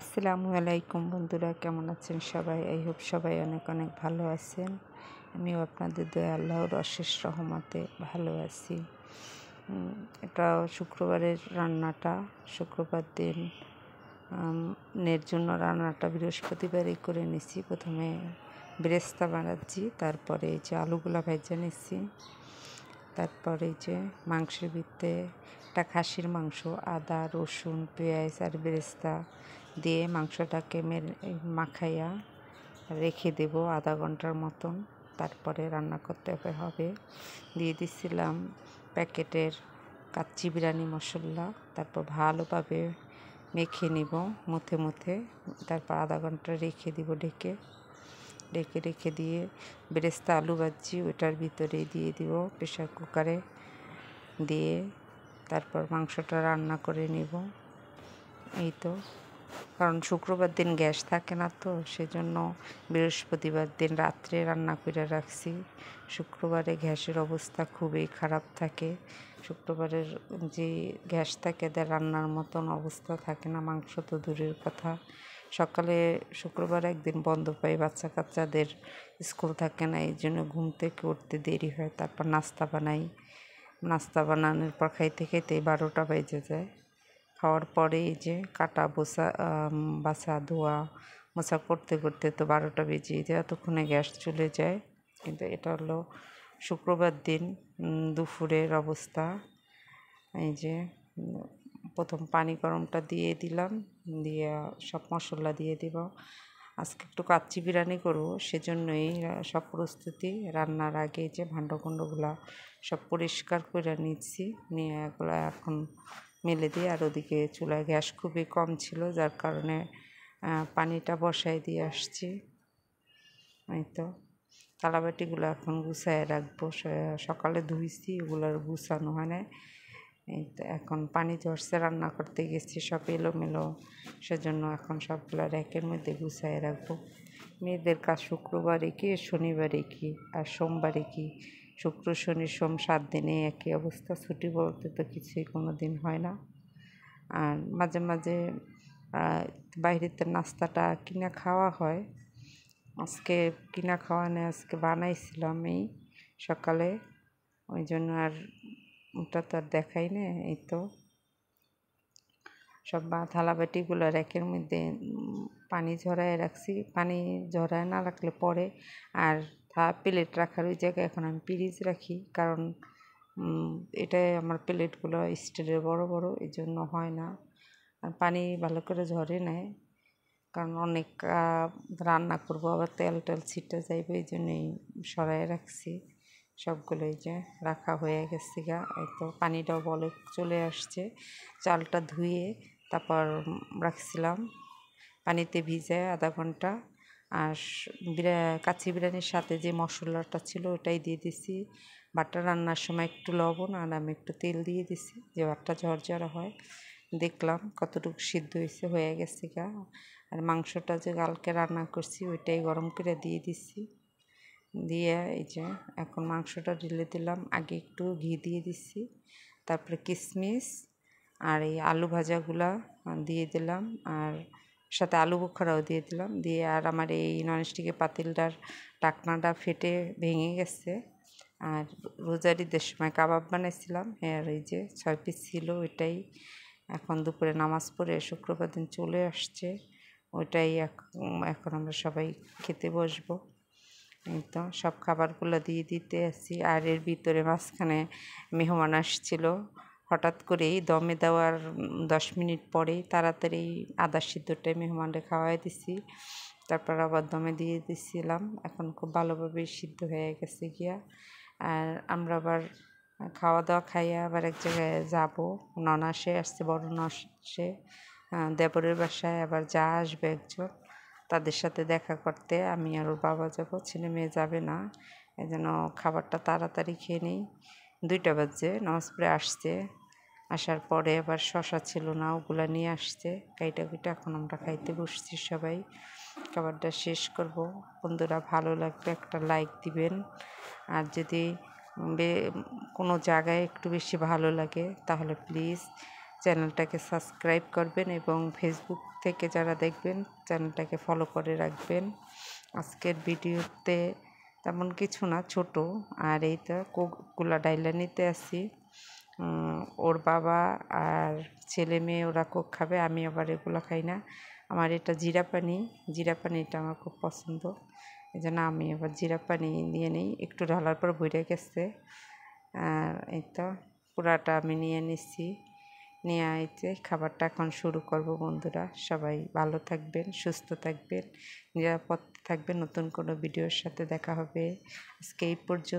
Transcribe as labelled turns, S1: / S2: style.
S1: আসসালামু আলাইকুম বন্ধুরা, কেমন আছেন সবাই? আই হোপ সবাই অনেক অনেক ভালো আছেন। আমিও আপনাদের দয়া আল্লাহর অশেষ রহমতে ভালো আছি। এটা শুক্রবারের রান্নাটা, শুক্রবার দিন নের জন্য রান্নাটা বৃহস্পতিবারই করে নিছি। প্রথমে বেরেস্তা বানাচ্ছি, তারপরে এই যে আলুগুলা ভেজে নিচ্ছি, তারপরে এই যে মাংসের ভিতরে একটা খাসির মাংস, আদা রসুন পেঁয়াজ আর বেরেস্তা দিয়ে মাংসটাকে মাখাইয়া রেখে দেব আধা ঘন্টার মতন। তারপরে রান্না করতে হবে। দিয়ে দিচ্ছিলাম প্যাকেটের কাচ্চি বিরিয়ানি মশলা, তারপর ভালোভাবে মেখে নিব মুথে। তারপর আধা ঘন্টা রেখে দিব রেখে দিয়ে বেরেস্তা আলু ভাজি ওটার ভিতরে দিয়ে দিব প্রেশার কুকারে দিয়ে, তারপর মাংসটা রান্না করে নেব। এই তো, কারণ শুক্রবার দিন গ্যাস থাকে না, তো সেজন্য বৃহস্পতিবার দিন রাত্রে রান্না করে রাখছি। শুক্রবারে গ্যাসের অবস্থা খুবই খারাপ থাকে। শুক্রবারের যে গ্যাস থাকে তাদের রান্নার মতন অবস্থা থাকে না, মাংস তো দূরের কথা। সকালে শুক্রবার একদিন বন্ধ পাই, বাচ্চা কাচ্চাদের স্কুল থাকে না, এই জন্য ঘুম থেকে উঠতে দেরি হয়। তারপর নাস্তা বানানোর পর খাইতে 12টা বেজে যায়। খাওয়ার পরে এই যে কাটা বাছা ধোয়া মোছা করতে তো 12টা বেজে যায়, এতক্ষণে গ্যাস চলে যায়। কিন্তু এটা হলো শুক্রবার দিন দুপুরের অবস্থা। এই যে প্রথম পানি গরমটা দিয়ে দিলাম, দিয়ে সব মশলা দিয়ে দিব। আজকে একটু কাচ্চি বিরিয়ানি করবো, সেজন্যই সব প্রস্তুতি। রান্নার আগে যে ভাণ্ডকুণ্ডগুলা সব পরিষ্কার করে নিচ্ছি, নিয়ে এগুলো এখন মেলে দিয়ে, আর ওদিকে চুলায় গ্যাস খুবই কম ছিল, যার কারণে পানিটা বসাই দিয়ে আসছি। এই তো থালাবাটিগুলো এখন গুছায় রাখবো, সকালে ধুইছি, ওগুলোর গুছানো হয় না। এই তো এখন পানি ঝরছে, রান্না করতে গেছি, সব এলোমেলো, সেজন্য এখন সবগুলো র্যাকের মধ্যে গুছায় রাখবো। মেয়েদের কাজ শুক্রবারে কি, শনিবারে কি, আর সোমবারে কি। শুক্র শনি সোম 7 দিনে একই অবস্থা। ছুটি বলতে তো কিছুই কোনো দিন হয় না। আর মাঝে মাঝে বাইরেতে নাস্তাটা কিনে খাওয়া হয়। আজকে কিনা খাওয়া নেই, আজকে বানাইছিলাম এই সকালে, ওই জন্য আর ওটা তো আর দেখাই না। এই তো সব থালাবাটিগুলো র্যাকের মধ্যে পানি ঝরায় রাখছি। পানি ঝরায় না রাখলে পরে আর প্লেট রাখার ওই জায়গায় এখন আমি ফ্রিজ রাখি, কারণ এটাই আমার প্লেটগুলো স্টিলের বড় বড়, এই জন্য হয় না। আর পানি ভালো করে ঝরে নেয়, কারণ অনেক রান্না করবো, আবার তেল ছিটে যাইবে, এই জন্যই সরাই রাখছি সবগুলো। এই যে রাখা হয়ে গেছে এই তো পানিটাও বলে চলে আসছে। চালটা ধুয়ে তারপর রাখছিলাম পানিতে ভিজে আধা ঘন্টা। আর কাচ্চি বিরিয়ানির সাথে যে মশলাটা ছিল ওটাই দিয়ে দিছি। ভাতটা রান্নার সময় একটু লবণ আর আমি একটু তেল দিয়ে দিছি, যে ভাতটা ঝরঝরা হয়। দেখলাম কতটুকু সিদ্ধ হয়ে গেছে আর মাংসটা যে কালকে রান্না করছি ওইটাই গরম করে দিয়ে দিছি। দিয়ে এই যে এখন মাংসটা ঢেলে দিলাম, আগে একটু ঘি দিয়ে দিচ্ছি, তারপরে কিশমিশ আর এই আলু ভাজাগুলা দিয়ে দিলাম, আর সাথে আলু বোখারাও দিয়ে দিলাম। দিয়ে আর আমার এই ননস্টিকের পাতিলটার ঢাকনাটা ফেটে ভেঙে গেছে। আর রোজার ঈদের সময় কাবাব বানাইছিলাম, আর এই যে 6 পিস ছিল, ওইটাই এখন দুপুরে নামাজ পড়ে শুক্রবার দিন চলে আসছে, ওইটাই এখন আমরা সবাই খেতে বসবো। এই তো সব খাবারগুলো দিয়ে দিতে আসি। আর এর ভিতরে মাঝখানে মেহমান আসছিল, হঠাৎ করেই দমে দেওয়ার 10 মিনিট পরেই তাড়াতাড়ি আদা সিদ্ধটাই মেহমানকে খাওয়াই দিছি, তারপর আবার দমে দিয়ে দিছিলাম। এখন খুব ভালোভাবে সিদ্ধ হয়ে গেছে আর আমরা আবার খাওয়া দাওয়া খাইয়া আবার এক জায়গায় যাবো। ননাসে আসছে, বড় ননাসে দেবরের বাসায় আবার যা আসবে একজন, তাদের সাথে দেখা করতে আমি আর ওর বাবা যাবো, ছেলে মেয়ে যাবে না। এই জন্য খাবারটা তাড়াতাড়ি খেয়ে নিই। 2টা বাজে নামাজ পড়ে আসছে, আসার পরে আবার শশা ছিল না, ওগুলো নিয়ে আসছে কাইটা এখন আমরা খাইতে বসছি সবাই। খাবারটা শেষ করব। বন্ধুরা ভালো লাগলে একটা লাইক দিবেন, আর যদি কোনো জায়গায় একটু বেশি ভালো লাগে তাহলে প্লিজ চ্যানেলটাকে সাবস্ক্রাইব করবেন এবং ফেসবুক থেকে যারা দেখবেন চ্যানেলটাকে ফলো করে রাখবেন। আজকের ভিডিওতে তেমন কিছু না, ছোট। আর এই তো কোকগুলা ডাইলা নিতে আসি। ওর বাবা আর ছেলে মেয়ে ওরা কোক খাবে, আমি আবার এগুলো খাই না। আমার এটা জিরা পানিটা আমার খুব পছন্দ, এই জন্য আমি আবার জিরা পানি নিয়ে নিই। একটু ঢালার পর ভরে গেছে। আর এই তো পুরাটা আমি নিয়ে নিচ্ছি। নিয়ে আইতে খাবারটা এখন শুরু করব। বন্ধুরা সবাই ভালো থাকবেন, সুস্থ থাকবেন, নিরাপদ থাকবেন। নতুন কোনো ভিডিওর সাথে দেখা হবে। আজকে এই পর্যন্ত।